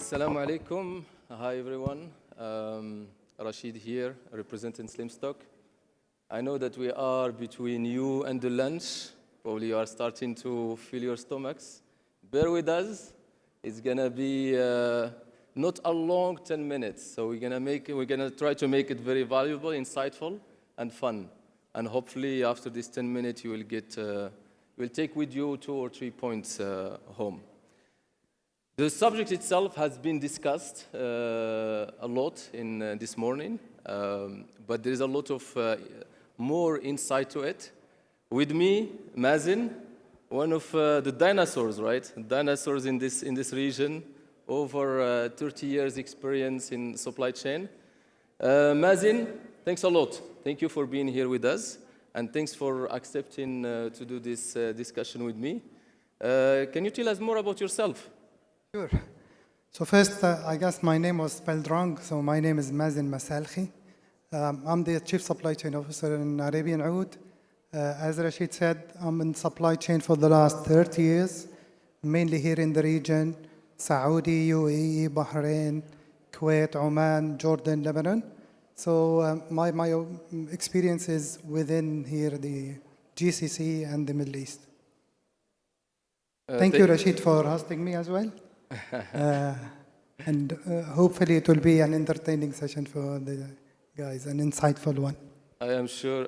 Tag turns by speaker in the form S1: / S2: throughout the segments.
S1: Assalamu alaikum. Hi, everyone. Rachid here, representing Slimstock. I know that we are between you and the lunch. Probably you are starting to fill your stomachs. Bear with us. It's going to be not a long 10 minutes. So we're going to try to make it very valuable, insightful, and fun. And hopefully after this 10 minutes, you will take with you 2 or 3 points home. The subject itself has been discussed a lot in this morning, but there is a lot of more insight to it. With me, Mazen, one of the dinosaurs, right? Dinosaurs in this region, over 30 years experience in supply chain. Mazen, thanks a lot. Thank you for being here with us, and thanks for accepting to do this discussion with me. Can you tell us more about yourself?
S2: Sure. So first, I guess my name was spelled wrong. So my name is Mazen Massalkhi. I'm the Chief Supply Chain Officer in Arabian Oud. As Rachid said, I'm in supply chain for the last 30 years, mainly here in the region, Saudi, UAE, Bahrain, Kuwait, Oman, Jordan, Lebanon. So my experience is within here, the GCC and the Middle East. Thank you, Rachid, for hosting me as well. And hopefully it will be an entertaining session for the guys, an insightful one.
S1: I am sure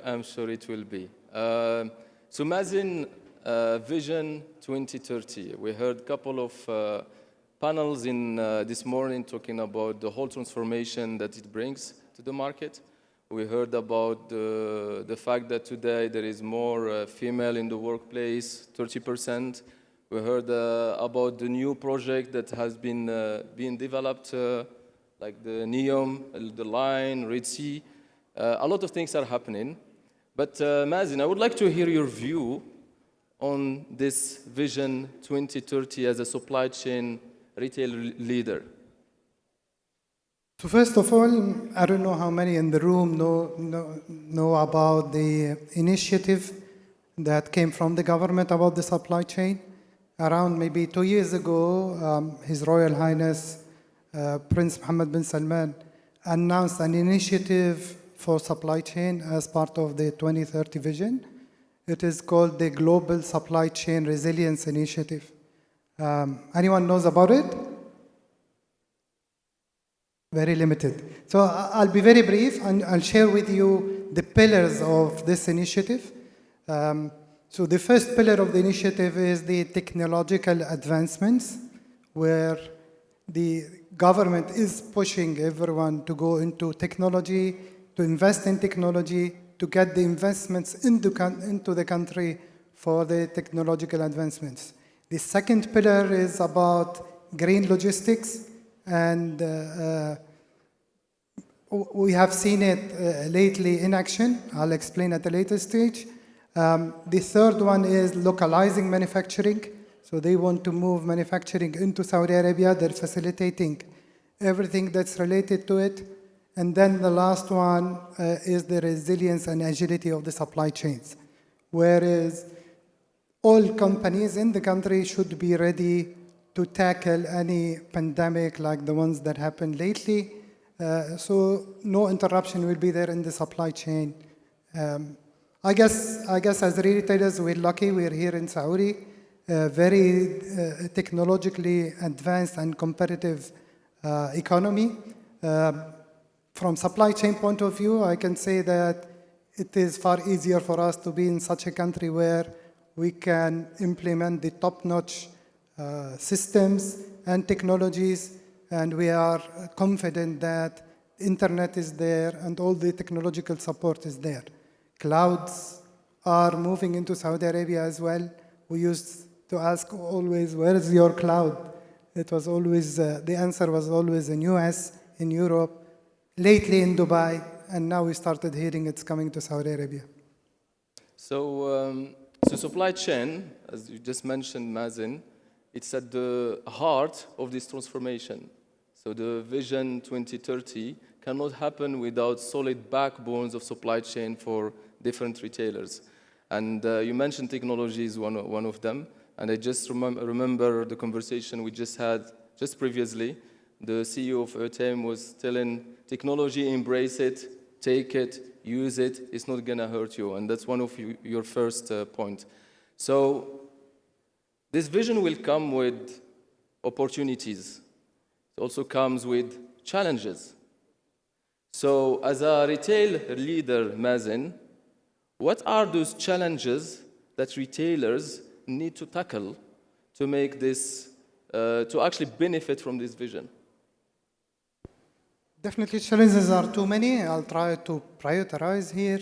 S1: it will be. So Mazen, Vision 2030. We heard a couple of panels in this morning talking about the whole transformation that it brings to the market. We heard about the fact that today there is more female in the workplace, 30%. We heard about the new project that has been being developed, like the Neom, the line, Red Sea. A lot of things are happening. But Mazen, I would like to hear your view on this Vision 2030 as a supply chain retail leader.
S2: So first of all, I don't know how many in the room know about the initiative that came from the government about the supply chain. Around maybe 2 years ago, His Royal Highness Prince Mohammed bin Salman announced an initiative for supply chain as part of the 2030 vision. It is called the Global Supply Chain Resilience Initiative. Anyone knows about it? Very limited. So I'll be very brief and I'll share with you the pillars of this initiative. So the first pillar of the initiative is the technological advancements, where the government is pushing everyone to go into technology, to invest in technology, to get the investments into the country for the technological advancements. The second pillar is about green logistics, and we have seen it lately in action. I'll explain at a later stage. The third one is localizing manufacturing. So they want to move manufacturing into Saudi Arabia. They're facilitating everything that's related to it. And then the last one is the resilience and agility of the supply chains, whereas all companies in the country should be ready to tackle any pandemic like the ones that happened lately. So no interruption will be there in the supply chain. I guess as retailers, we're lucky. We're here in Saudi, very technologically advanced and competitive economy. From supply chain point of view, I can say that it is far easier for us to be in such a country where we can implement the top-notch systems and technologies, and we are confident that internet is there and all the technological support is there. Clouds are moving into Saudi Arabia as well. We used to ask always, where is your cloud? It was always, the answer was always in US, in Europe, lately in Dubai, and now we started hearing it's coming to Saudi Arabia.
S1: So supply chain, as you just mentioned, Mazen, it's at the heart of this transformation. So the Vision 2030 cannot happen without solid backbones of supply chain for different retailers. And you mentioned technology is one of them. And I just remember the conversation we just had just previously the CEO of ETM was telling technology, embrace it, take it, use it, it's not going to hurt you. And that's one of your first point. So this vision will come with opportunities. It also comes with challenges. So as a retail leader, Mazen, what are those challenges that retailers need to tackle to make this, to actually benefit from this vision?
S2: Definitely challenges are too many. I'll try to prioritize here.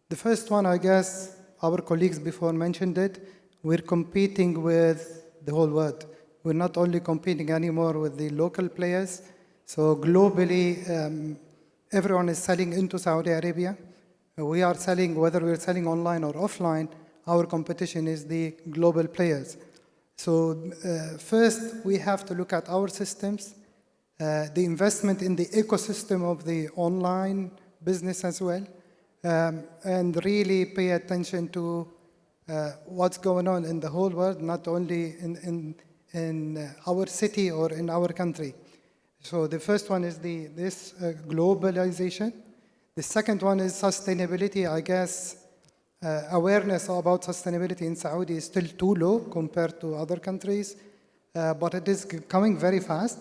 S2: The first one, I guess, our colleagues before mentioned it, we're competing with the whole world. We're not only competing anymore with the local players. So globally, everyone is selling into Saudi Arabia. We are selling, whether we're selling online or offline, our competition is the global players. So first, we have to look at our systems, the investment in the ecosystem of the online business as well, and really pay attention to what's going on in the whole world, not only in our city or in our country. So the first one is this globalization. The second one is sustainability. I guess awareness about sustainability in Saudi is still too low compared to other countries, but it is coming very fast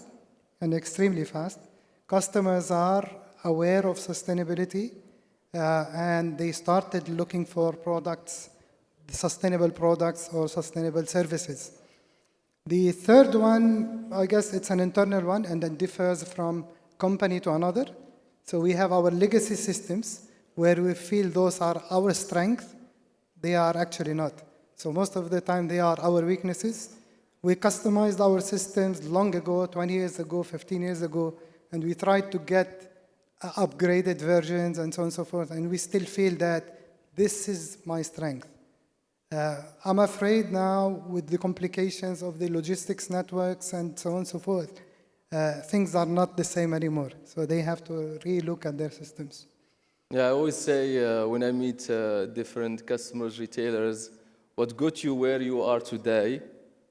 S2: and extremely fast. Customers are aware of sustainability, and they started looking for products, sustainable products or sustainable services. The third one, I guess it's an internal one and then differs from company to another. So we have our legacy systems where we feel those are our strength. They are actually not. So most of the time they are our weaknesses. We customized our systems long ago, 20 years ago, 15 years ago, and we tried to get upgraded versions and so on and so forth, and we still feel that this is my strength. I'm afraid now with the complications of the logistics networks and so on and so forth, things are not the same anymore. So they have to re-look at their systems.
S1: Yeah, I always say when I meet different customers, retailers, what got you where you are today,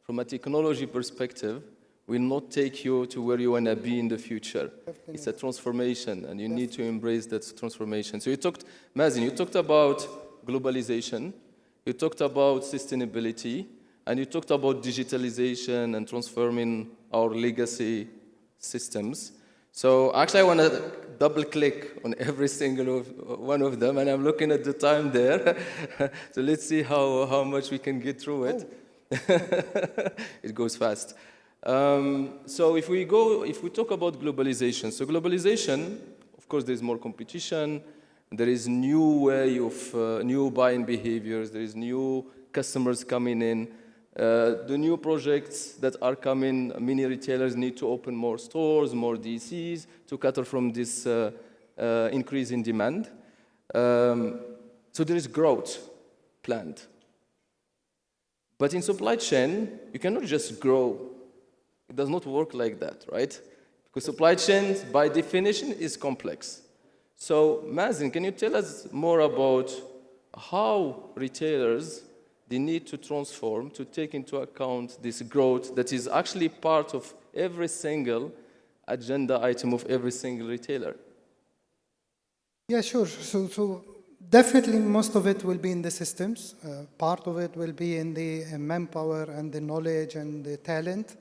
S1: from a technology perspective, will not take you to where you want to be in the future. Definitely. It's a transformation, and you need to embrace that transformation. So you talked, Mazen, you talked about globalization, you talked about sustainability, and you talked about digitalization and transforming our legacy systems. So actually, I want to double-click on every single one of them, and I'm looking at the time there. So let's see how much we can get through it. It goes fast. So if we talk about globalization, so globalization, of course, there's more competition. There is new way of new buying behaviors. There is new customers coming in. The new projects that are coming, many retailers need to open more stores, more DCs to cater from this increase in demand. So there is growth planned. But in supply chain, you cannot just grow. It does not work like that, right? Because supply chain, by definition, is complex. So, Mazen, can you tell us more about how retailers, they need to transform to take into account this growth that is actually part of every single agenda item of every single retailer?
S2: Yeah, sure. So definitely most of it will be in the systems. Part of it will be in the manpower and the knowledge and the talent.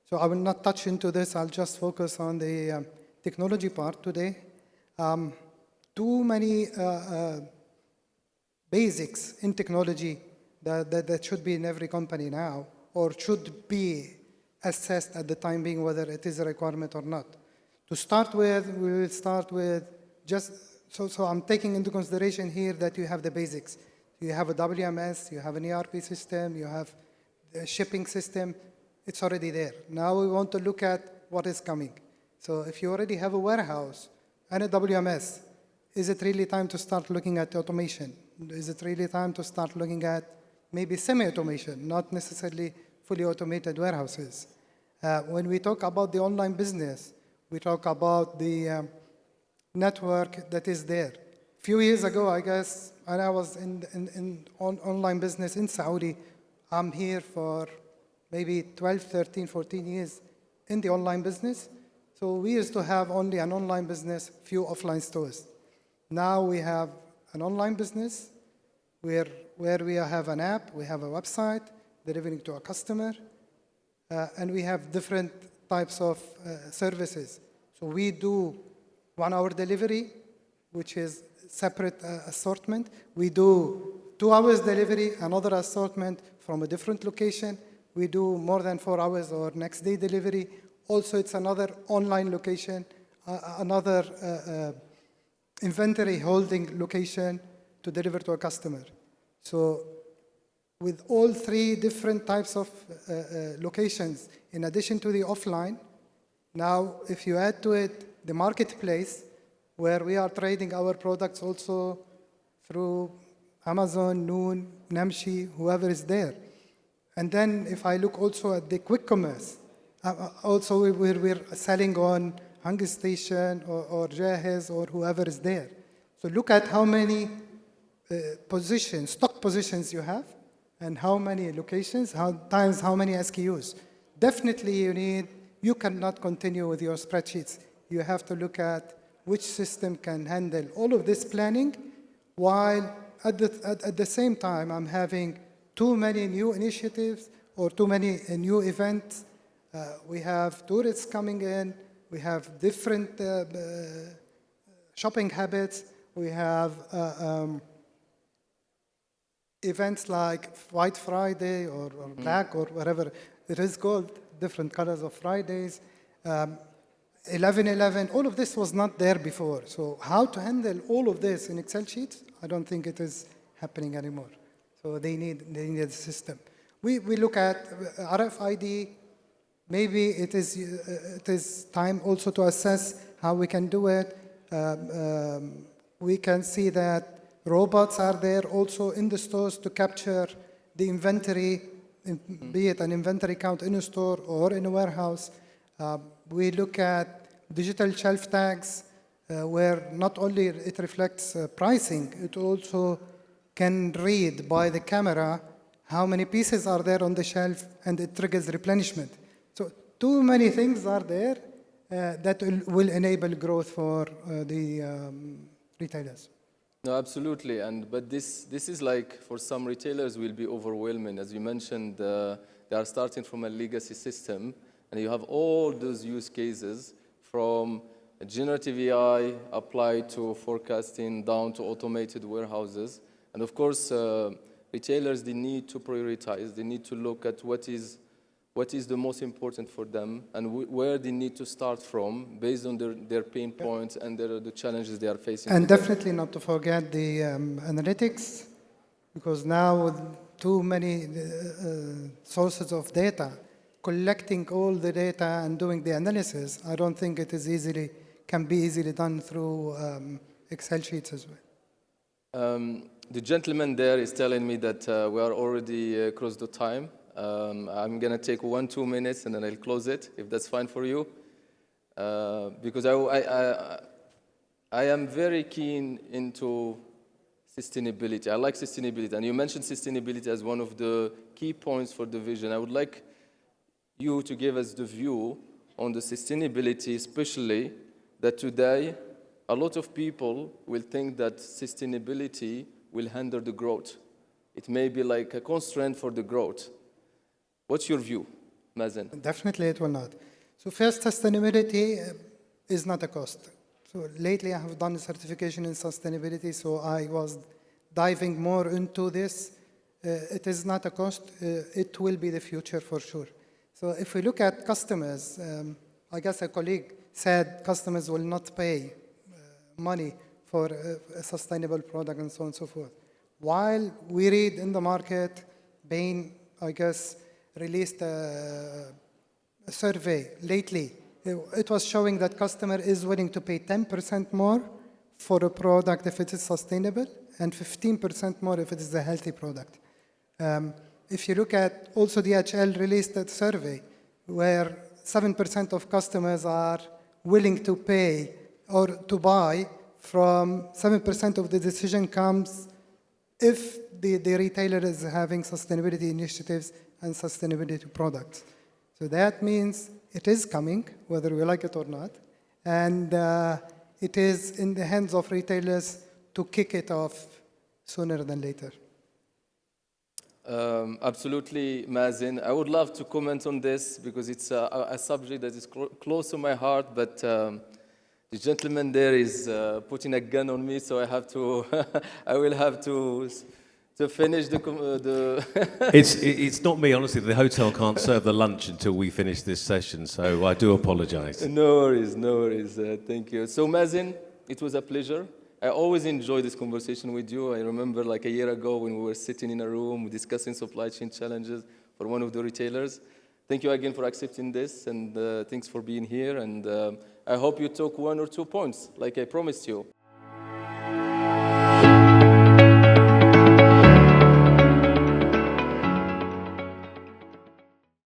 S2: So I will not touch into this. I'll just focus on the technology part today. Too many basics in technology that should be in every company now, or should be assessed at the time being whether it is a requirement or not. To start with, we will start with just, so I'm taking into consideration here that you have the basics. You have a WMS, you have an ERP system, you have a shipping system. It's already there. Now we want to look at what is coming. So if you already have a warehouse and a WMS, is it really time to start looking at automation? Is it really time to start looking at maybe semi-automation, not necessarily fully automated warehouses? When we talk about the online business, we talk about the network that is there. A few years ago, I guess, when I was in online business in Saudi, I'm here for maybe 12, 13, 14 years. in the online business. So we used to have only an online business, few offline stores. Now we have an online business where we have an app, we have a website, delivering to a customer, and we have different types of services. So we do 1 hour delivery, which is separate assortment. We do 2 hours delivery, another assortment from a different location. We do more than 4 hours or next day delivery. Also, it's another online location, another inventory holding location to deliver to a customer. So with all 3 different types of locations, in addition to the offline, now if you add to it the marketplace, where we are trading our products also through Amazon, Noon, Namshi, whoever is there. And then if I look also at the quick commerce, also we're selling on Hunger Station or Jahez or whoever is there. So look at how many positions, stock positions you have, and how many locations, times how many SKUs. Definitely you cannot continue with your spreadsheets. You have to look at which system can handle all of this planning, while at the same time I'm having too many new initiatives or too many new events. We have tourists coming in, we have different shopping habits, we have events like White Friday or Black or whatever it is called, different colors of Fridays, 11/11, all of this was not there before. So how to handle all of this in Excel sheets, I don't think it is happening anymore. So they need a system. We look at RFID. Maybe it is time also to assess how we can do it. We can see that robots are there also in the stores to capture the inventory, be it an inventory count in a store or in a warehouse. We look at digital shelf tags, where not only it reflects pricing, it also can read by the camera how many pieces are there on the shelf, and it triggers replenishment. So too many things are there that will enable growth for the retailers.
S1: No, absolutely. But this is like, for some retailers, will be overwhelming. As you mentioned, they are starting from a legacy system, and you have all those use cases from generative AI applied to forecasting down to automated warehouses. And of course, retailers, they need to prioritize. They need to look at what is the most important for them and where they need to start from based on their pain points and the challenges they are facing.
S2: And definitely not to forget the analytics, because now with too many sources of data, collecting all the data and doing the analysis, I don't think it is can be easily done through Excel sheets as well.
S1: The gentleman there is telling me that we are already close to time. I'm going to take 1-2 minutes and then I'll close it, if that's fine for you. Because I am very keen into sustainability. I like sustainability. And you mentioned sustainability as one of the key points for the vision. I would like you to give us the view on the sustainability, especially that today a lot of people will think that sustainability will hinder the growth. It may be like a constraint for the growth. What's your view, Mazen?
S2: Definitely it will not. So first, sustainability is not a cost. So lately I have done a certification in sustainability, so I was diving more into this. It is not a cost. It will be the future for sure. So if we look at customers, I guess a colleague said customers will not pay money for a sustainable product and so on and so forth. While we read in the market, Bain, I guess, released a survey lately. It was showing that customer is willing to pay 10% more for a product if it is sustainable and 15% more if it is a healthy product. If you look at also DHL released that survey where 7% of customers are willing to pay or to buy, from 7% of the decision comes if the retailer is having sustainability initiatives and sustainability products. So that means it is coming, whether we like it or not. And it is in the hands of retailers to kick it off sooner than later.
S1: Absolutely, Mazen. I would love to comment on this because it's a subject that is close to my heart, but the gentleman there is putting a gun on me, so I have to, I will have to finish the
S3: It's not me, honestly. The hotel can't serve the lunch until we finish this session, so I do apologize.
S1: No worries, no worries. Thank you. So, Mazen, it was a pleasure. I always enjoy this conversation with you. I remember like a year ago when we were sitting in a room discussing supply chain challenges for one of the retailers. Thank you again for accepting this, and thanks for being here. And I hope you took 1 or 2 points, like I promised you.